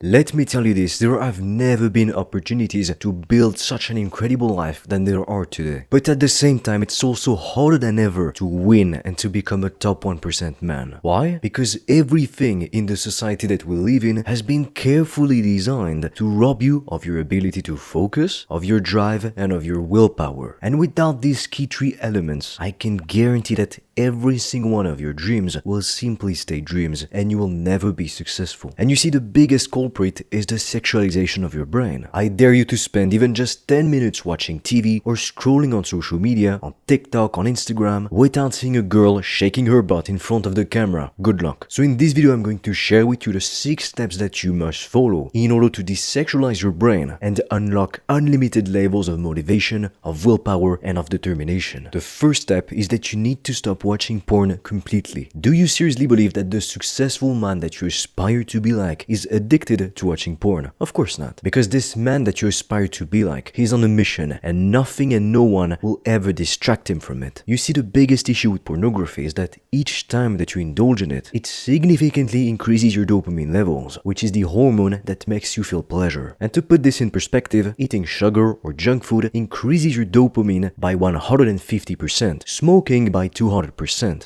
Let me tell you this, there have never been opportunities to build such an incredible life than there are today. But at the same time, it's also harder than ever to win and to become a top 1% man. Why? Because everything in the society that we live in has been carefully designed to rob you of your ability to focus, of your drive, and of your willpower. And without these key three elements, I can guarantee that every single one of your dreams will simply stay dreams and you will never be successful. And you see, the biggest culprit is the sexualization of your brain. I dare you to spend even just 10 minutes watching TV or scrolling on social media, on TikTok, on Instagram, without seeing a girl shaking her butt in front of the camera. Good luck. So in this video, I'm going to share with you the 6 steps that you must follow in order to desexualize your brain and unlock unlimited levels of motivation, of willpower, and of determination. The first step is that you need to stop watching porn completely. Do you seriously believe that the successful man that you aspire to be like is addicted to watching porn? Of course not. Because this man that you aspire to be like, he's on a mission and nothing and no one will ever distract him from it. You see, the biggest issue with pornography is that each time that you indulge in it, it significantly increases your dopamine levels, which is the hormone that makes you feel pleasure. And to put this in perspective, eating sugar or junk food increases your dopamine by 150%, smoking by 200%,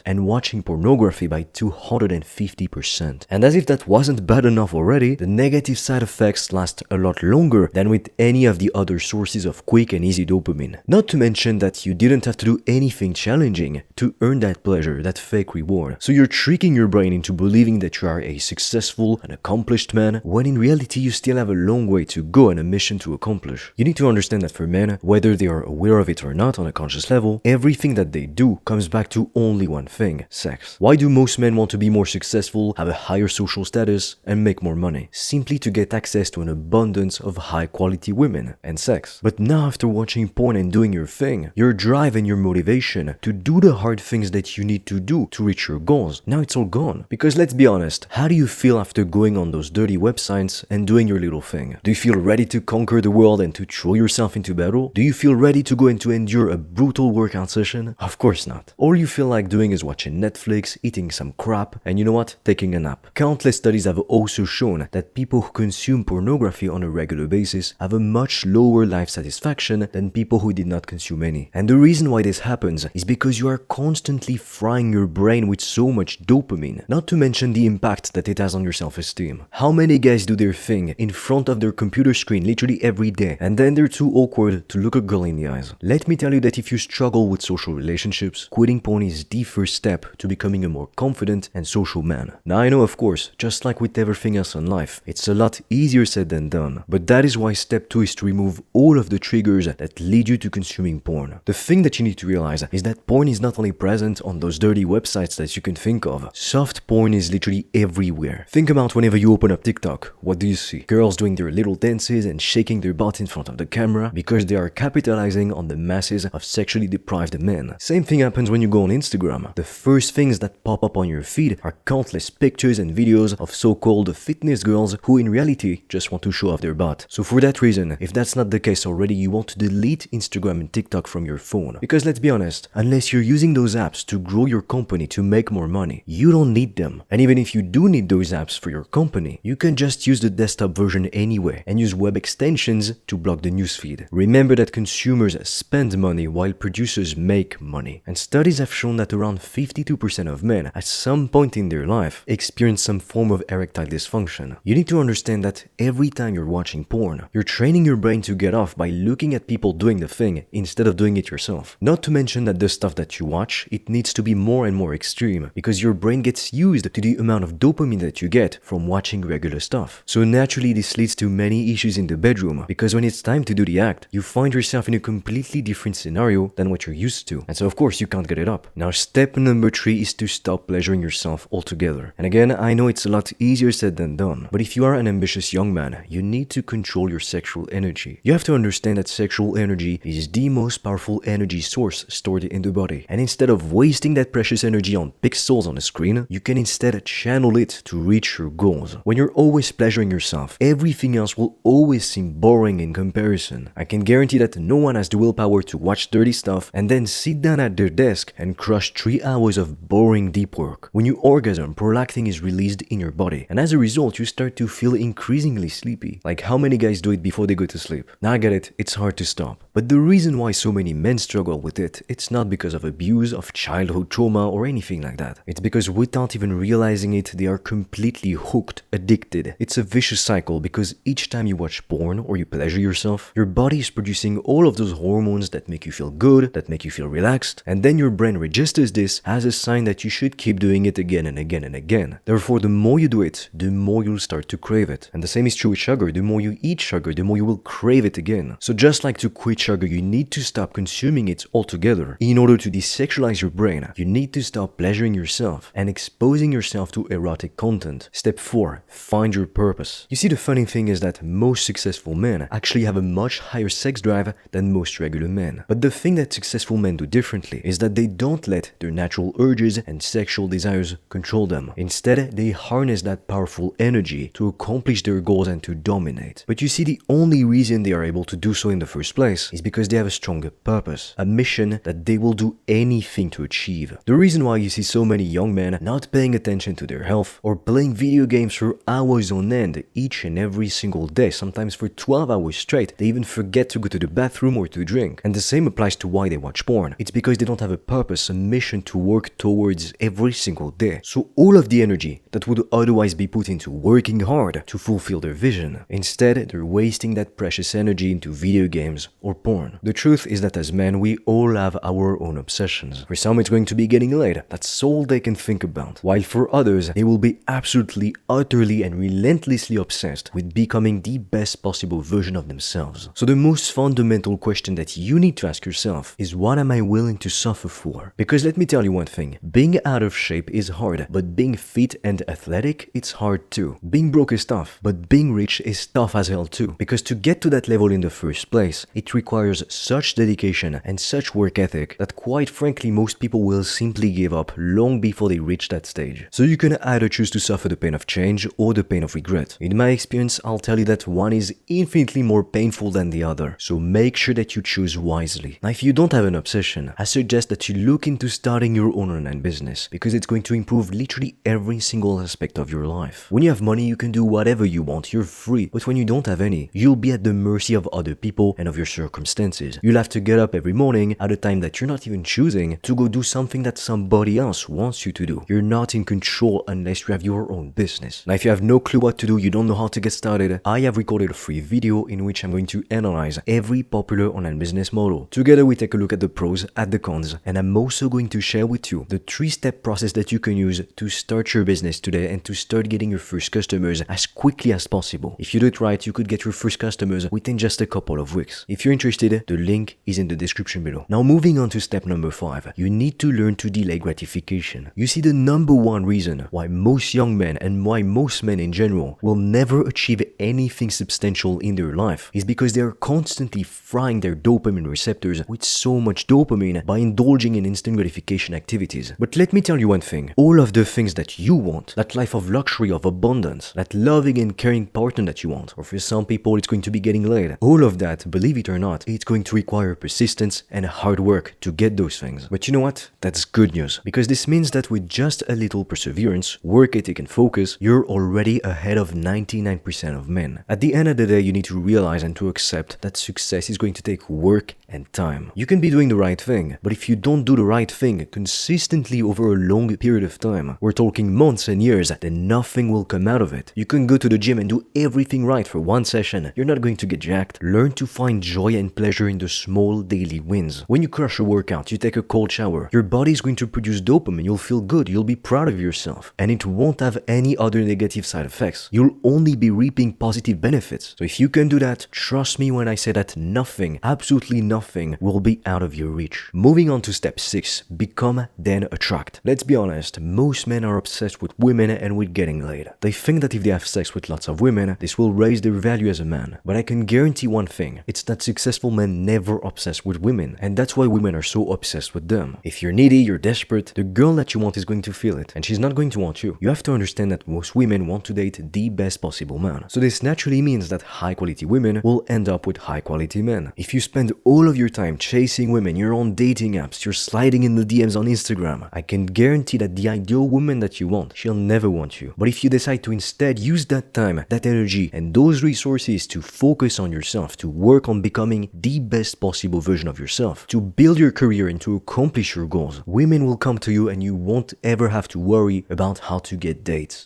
and watching pornography by 250%. And as if that wasn't bad enough already, the negative side effects last a lot longer than with any of the other sources of quick and easy dopamine. Not to mention that you didn't have to do anything challenging to earn that pleasure, that fake reward. So you're tricking your brain into believing that you are a successful and accomplished man, when in reality you still have a long way to go and a mission to accomplish. You need to understand that for men, whether they are aware of it or not on a conscious level, everything that they do comes back to only one thing: sex. Why do most men want to be more successful, have a higher social status, and make more money? Simply to get access to an abundance of high quality women and sex. But now, after watching porn and doing your thing, your drive and your motivation to do the hard things that you need to do to reach your goals, now it's all gone. Because let's be honest, how do you feel after going on those dirty websites and doing your little thing? Do you feel ready to conquer the world and to throw yourself into battle? Do you feel ready to go and to endure a brutal workout session? Of course not. All you feel like doing is watching Netflix, eating some crap, and you know what? Taking a nap. Countless studies have also shown that people who consume pornography on a regular basis have a much lower life satisfaction than people who did not consume any. And the reason why this happens is because you are constantly frying your brain with so much dopamine, not to mention the impact that it has on your self-esteem. How many guys do their thing in front of their computer screen literally every day, and then they're too awkward to look a girl in the eyes? Let me tell you that if you struggle with social relationships, quitting porn is the first step to becoming a more confident and social man. Now I know, of course, just like with everything else in life, it's a lot easier said than done, but that is why step 2 is to remove all of the triggers that lead you to consuming porn. The thing that you need to realize is that porn is not only present on those dirty websites that you can think of. Soft porn is literally everywhere. Think about whenever you open up TikTok, what do you see? Girls doing their little dances and shaking their butt in front of the camera because they are capitalizing on the masses of sexually deprived men. Same thing happens when you go on Instagram. The first things that pop up on your feed are countless pictures and videos of so-called fitness girls who in reality just want to show off their butt. So for that reason, if that's not the case already, you want to delete Instagram and TikTok from your phone. Because let's be honest, unless you're using those apps to grow your company, to make more money, you don't need them. And even if you do need those apps for your company, you can just use the desktop version anyway and use web extensions to block the newsfeed. Remember that consumers spend money while producers make money. And studies have shown that around 52% of men at some point in their life experience some form of erectile dysfunction. You need to understand that every time you're watching porn, you're training your brain to get off by looking at people doing the thing instead of doing it yourself. Not to mention that the stuff that you watch, it needs to be more and more extreme because your brain gets used to the amount of dopamine that you get from watching regular stuff. So naturally this leads to many issues in the bedroom because when it's time to do the act, you find yourself in a completely different scenario than what you're used to. And so of course you can't get it up. Now step number 3 is to stop pleasuring yourself altogether. And again, I know it's a lot easier said than done, but if you are an ambitious young man, you need to control your sexual energy. You have to understand that sexual energy is the most powerful energy source stored in the body. And instead of wasting that precious energy on pixels on a screen, you can instead channel it to reach your goals. When you're always pleasuring yourself, everything else will always seem boring in comparison. I can guarantee that no one has the willpower to watch dirty stuff and then sit down at their desk and crush 3 hours of boring deep work. When you orgasm, prolactin is released in your body, and as a result, you start to feel increasingly sleepy. Like how many guys do it before they go to sleep? Now I get it, it's hard to stop. But the reason why so many men struggle with it, it's not because of abuse, of childhood trauma, or anything like that. It's because without even realizing it, they are completely hooked, addicted. It's a vicious cycle because each time you watch porn or you pleasure yourself, your body is producing all of those hormones that make you feel good, that make you feel relaxed, and then your brain registers this as a sign that you should keep doing it again and again and again. Therefore, the more you do it, the more you'll start to crave it. And the same is true with sugar. The more you eat sugar, the more you will crave it again. So just like to quit sugar, you need to stop consuming it altogether. In order to desexualize your brain, you need to stop pleasuring yourself and exposing yourself to erotic content. Step 4. Find your purpose. You see, the funny thing is that most successful men actually have a much higher sex drive than most regular men. But the thing that successful men do differently is that they don't let their natural urges and sexual desires control them. Instead, they harness that powerful energy to accomplish their goals and to dominate. But you see, the only reason they are able to do so in the first place is because they have a stronger purpose, a mission that they will do anything to achieve. The reason why you see so many young men not paying attention to their health or playing video games for hours on end each and every single day, sometimes for 12 hours straight, they even forget to go to the bathroom or to drink. And the same applies to why they watch porn. It's because they don't have a purpose, a mission to work towards every single day. So all of the energy that would otherwise be put into working hard to fulfill their vision, instead they're wasting that precious energy into video games or porn. The truth is that as men, we all have our own obsessions. For some, it's going to be getting laid. That's all they can think about. While for others, they will be absolutely, utterly, and relentlessly obsessed with becoming the best possible version of themselves. So the most fundamental question that you need to ask yourself is, what am I willing to suffer for? Because let me tell you one thing, being out of shape is hard, but being fit and athletic, it's hard too. Being broke is tough, but being rich is tough as hell too. Because to get to that level in the first place, it requires such dedication and such work ethic that quite frankly most people will simply give up long before they reach that stage. So you can either choose to suffer the pain of change or the pain of regret. In my experience, I'll tell you that one is infinitely more painful than the other, so make sure that you choose wisely. Now, if you don't have an obsession, I suggest that you look into starting your own online business, because it's going to improve literally every single aspect of your life. When you have money, you can do whatever you want, you're free. But when you don't have any, you'll be at the mercy of other people and of your circumstances. You'll have to get up every morning at a time that you're not even choosing to go do something that somebody else wants you to do. You're not in control unless you have your own business. Now, if you have no clue what to do, you don't know how to get started, I have recorded a free video in which I'm going to analyze every popular online business model. Together, we take a look at the pros, at the cons, and I'm also going to share with you the 3-step process that you can use to start your business today and to start getting your first customers as quickly as possible. If you do it right, you could get your first customers within just a couple of weeks. If you're interested, the link is in the description below. Now, moving on to step number 5, you need to learn to delay gratification. You see, the number one reason why most young men and why most men in general will never achieve anything substantial in their life is because they are constantly frying their dopamine receptors with so much dopamine by indulging in instant gratification activities. But let me tell you one thing, all of the things that you want, that life of luxury, of abundance, that loving and caring partner that you want, or for some people it's going to be getting laid, all of that, believe it or not, it's going to require persistence and hard work to get those things. But you know what? That's good news, because this means that with just a little perseverance, work ethic and focus, you're already ahead of 99% of men. At the end of the day, you need to realize and to accept that success is going to take work and time. You can be doing the right thing, but if you don't do the right thing consistently over a long period of time, we're talking months and years, then nothing will come out of it. You can go to the gym and do everything right for one session. You're not going to get jacked. Learn to find joy and pleasure in the small daily wins. When you crush a workout, you take a cold shower, your body is going to produce dopamine, you'll feel good, you'll be proud of yourself, and it won't have any other negative side effects. You'll only be reaping positive benefits. So if you can do that, trust me when I say that nothing, absolutely nothing, will be out of your reach. Moving on to step 6, become then attract. Let's be honest, most men are obsessed with women and with getting laid. They think that if they have sex with lots of women, this will raise their value as a man. But I can guarantee one thing, it's that successful men never obsess with women, and that's why women are so obsessed with them. If you're needy, you're desperate, the girl that you want is going to feel it, and she's not going to want you. You have to understand that most women want to date the best possible man. So this naturally means that high quality women will end up with high quality men. If you spend all of your time chasing women, you're on dating apps, you're sliding sliding in the DMs on Instagram. I can guarantee that the ideal woman that you want, she'll never want you. But if you decide to instead use that time, that energy, and those resources to focus on yourself, to work on becoming the best possible version of yourself, to build your career and to accomplish your goals, women will come to you and you won't ever have to worry about how to get dates.